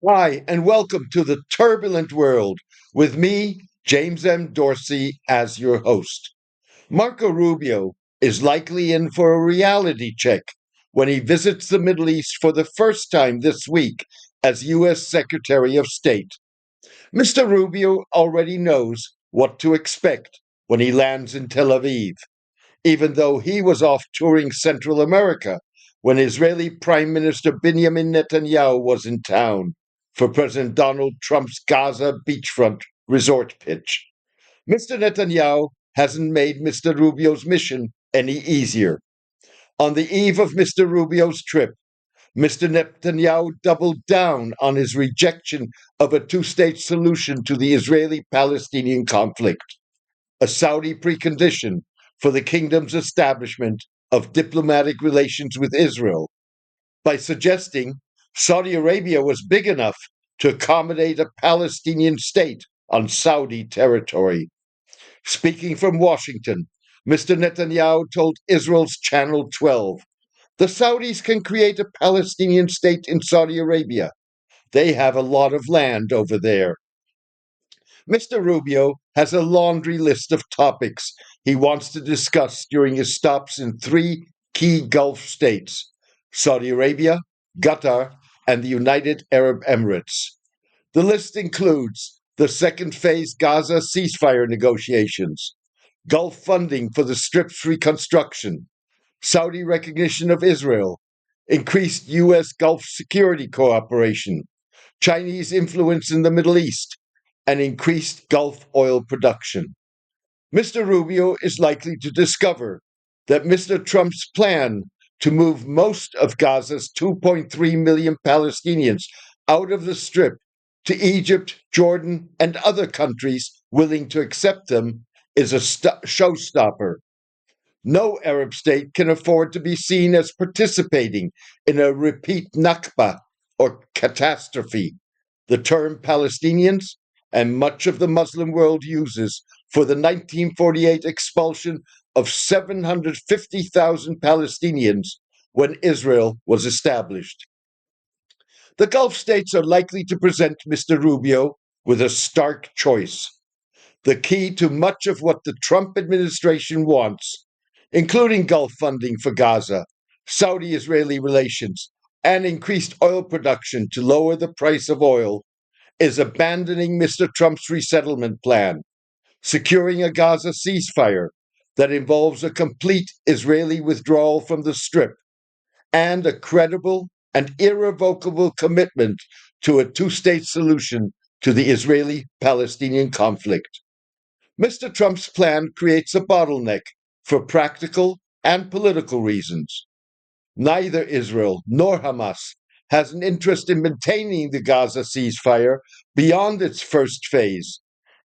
Hi, and welcome to the turbulent world with me, James M. Dorsey, as your host. Marco Rubio is likely in for a reality check when he visits the Middle East for the first time this week as U.S. Secretary of State. Mr. Rubio already knows what to expect when he lands in Tel Aviv, even though he was off touring Central America when Israeli Prime Minister Benjamin Netanyahu was in town for President Donald Trump's Gaza beachfront resort pitch. Mr. Netanyahu hasn't made Mr. Rubio's mission any easier. On the eve of Mr. Rubio's trip, Mr. Netanyahu doubled down on his rejection of a two-state solution to the Israeli-Palestinian conflict, a Saudi precondition for the kingdom's establishment of diplomatic relations with Israel, by suggesting Saudi Arabia was big enough to accommodate a Palestinian state on Saudi territory. Speaking from Washington, Mr. Netanyahu told Israel's Channel 12, the Saudis can create a Palestinian state in Saudi Arabia. They have a lot of land over there. Mr. Rubio has a laundry list of topics he wants to discuss during his stops in three key Gulf states: Saudi Arabia, Qatar, and the United Arab Emirates. The list includes the second phase Gaza ceasefire negotiations, Gulf funding for the Strip's reconstruction, Saudi recognition of Israel, increased U.S. Gulf security cooperation, Chinese influence in the Middle East, and increased Gulf oil production. Mr. Rubio is likely to discover that Mr. Trump's plan to move most of Gaza's 2.3 million Palestinians out of the Strip to Egypt, Jordan, and other countries willing to accept them is a showstopper. No Arab state can afford to be seen as participating in a repeat Nakba or catastrophe, the term Palestinians and much of the Muslim world uses for the 1948 expulsion of 750,000 Palestinians when Israel was established. The Gulf states are likely to present Mr. Rubio with a stark choice. The key to much of what the Trump administration wants, including Gulf funding for Gaza, Saudi Israeli relations, and increased oil production to lower the price of oil, is abandoning Mr. Trump's resettlement plan, securing a Gaza ceasefire that involves a complete Israeli withdrawal from the Strip, and a credible and irrevocable commitment to a two-state solution to the Israeli-Palestinian conflict. Mr. Trump's plan creates a bottleneck for practical and political reasons. Neither Israel nor Hamas has an interest in maintaining the Gaza ceasefire beyond its first phase.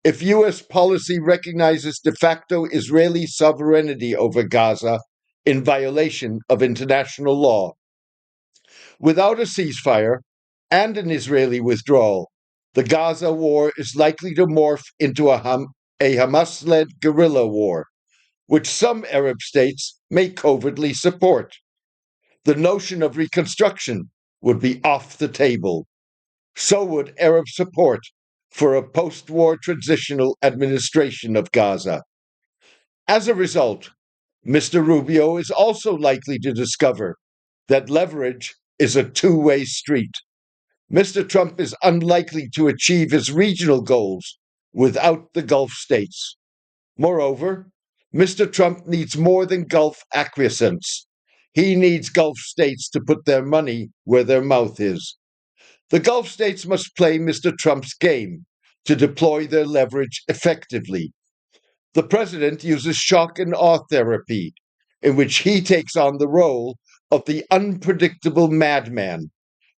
If U.S. policy recognizes de facto Israeli sovereignty over Gaza in violation of international law, without a ceasefire and an Israeli withdrawal, the Gaza war is likely to morph into a Hamas led guerrilla war, which some Arab states may covertly support. The notion of reconstruction would be off the table. So would Arab support for a post war transitional administration of Gaza. As a result, Mr. Rubio is also likely to discover that leverage is a two-way street. Mr. Trump is unlikely to achieve his regional goals without the Gulf states. Moreover, Mr. Trump needs more than Gulf acquiescence. He needs Gulf states to put their money where their mouth is. The Gulf states must play Mr. Trump's game to deploy their leverage effectively. The president uses shock and awe therapy, in which he takes on the role of the unpredictable madman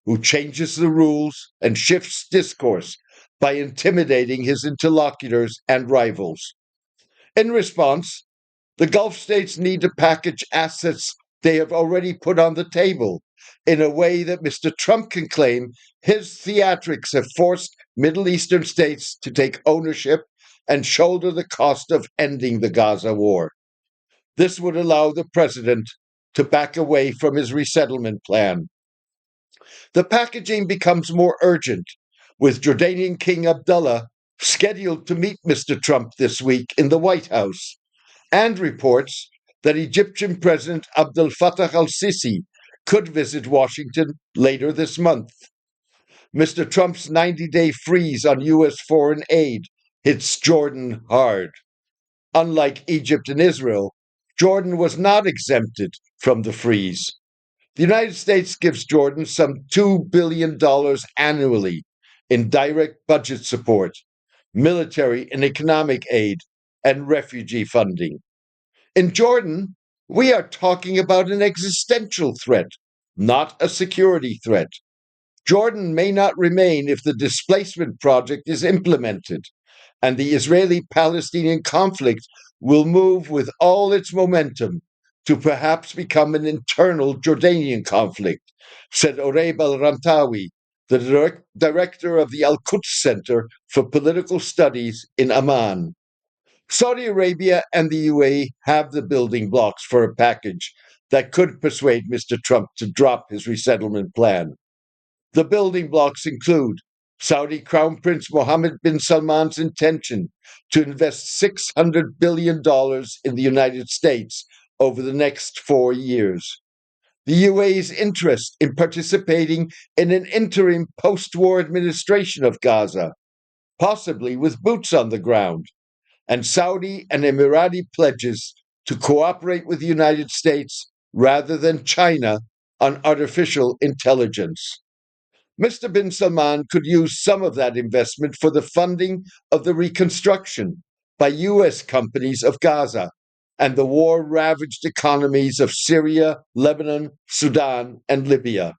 who changes the rules and shifts discourse by intimidating his interlocutors and rivals. In response, the Gulf states need to package assets they have already put on the table in a way that Mr. Trump can claim his theatrics have forced Middle Eastern states to take ownership and shoulder the cost of ending the Gaza war. This would allow the president to back away from his resettlement plan. The packaging becomes more urgent, with Jordanian King Abdullah scheduled to meet Mr. Trump this week in the White House, and reports that Egyptian President Abdel Fattah al Sisi could visit Washington later this month. Mr. Trump's 90-day freeze on U.S. foreign aid hits Jordan hard. Unlike Egypt and Israel, Jordan was not exempted from the freeze. The United States gives Jordan some $2 billion annually in direct budget support, military and economic aid, and refugee funding. In Jordan, we are talking about an existential threat, not a security threat. Jordan may not remain if the displacement project is implemented, and the Israeli Palestinian conflict will move with all its momentum to perhaps become an internal Jordanian conflict, said Oreb al Rantawi, the director of the Al Quds Center for Political Studies in Amman. Saudi Arabia and the UAE have the building blocks for a package that could persuade Mr. Trump to drop his resettlement plan. The building blocks include Saudi Crown Prince Mohammed bin Salman's intention to invest $600 billion in the United States over the next 4 years, the UAE's interest in participating in an interim post war administration of Gaza, possibly with boots on the ground, and Saudi and Emirati pledges to cooperate with the United States rather than China on artificial intelligence. Mr. bin Salman could use some of that investment for the funding of the reconstruction by U.S. companies of Gaza and the war ravaged economies of Syria, Lebanon, Sudan, and Libya.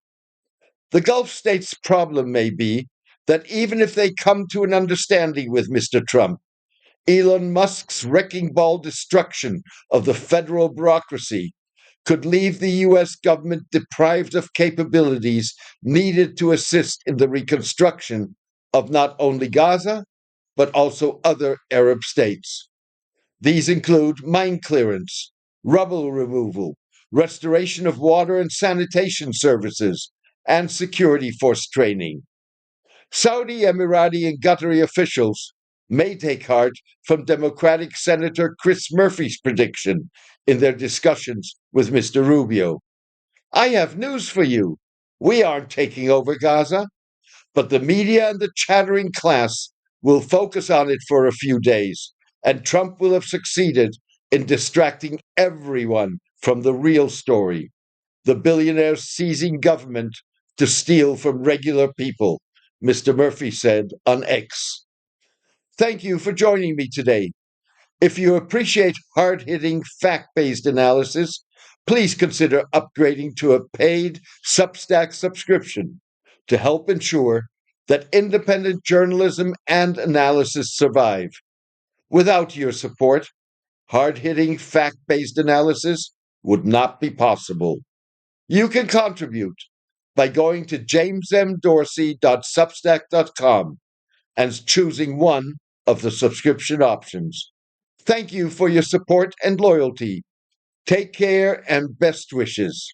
The Gulf states' problem may be that even if they come to an understanding with Mr. Trump, Elon Musk's wrecking ball destruction of the federal bureaucracy could leave the US government deprived of capabilities needed to assist in the reconstruction of not only Gaza, but also other Arab states. These include mine clearance, rubble removal, restoration of water and sanitation services, and security force training. Saudi, Emirati, and Qatari officials may take heart from Democratic Senator Chris Murphy's prediction in their discussions with Mr. Rubio. I have news for you. We aren't taking over Gaza, but the media and the chattering class will focus on it for a few days, and Trump will have succeeded in distracting everyone from the real story, the billionaires seizing government to steal from regular people, Mr. Murphy said on X. Thank you for joining me today. If you appreciate hard hitting, fact based analysis, please consider upgrading to a paid Substack subscription to help ensure that independent journalism and analysis survive. Without your support, hard hitting, fact based analysis would not be possible. You can contribute by going to jamesmdorsey.substack.com and choosing one of the subscription options. Thank you for your support and loyalty. Take care and best wishes.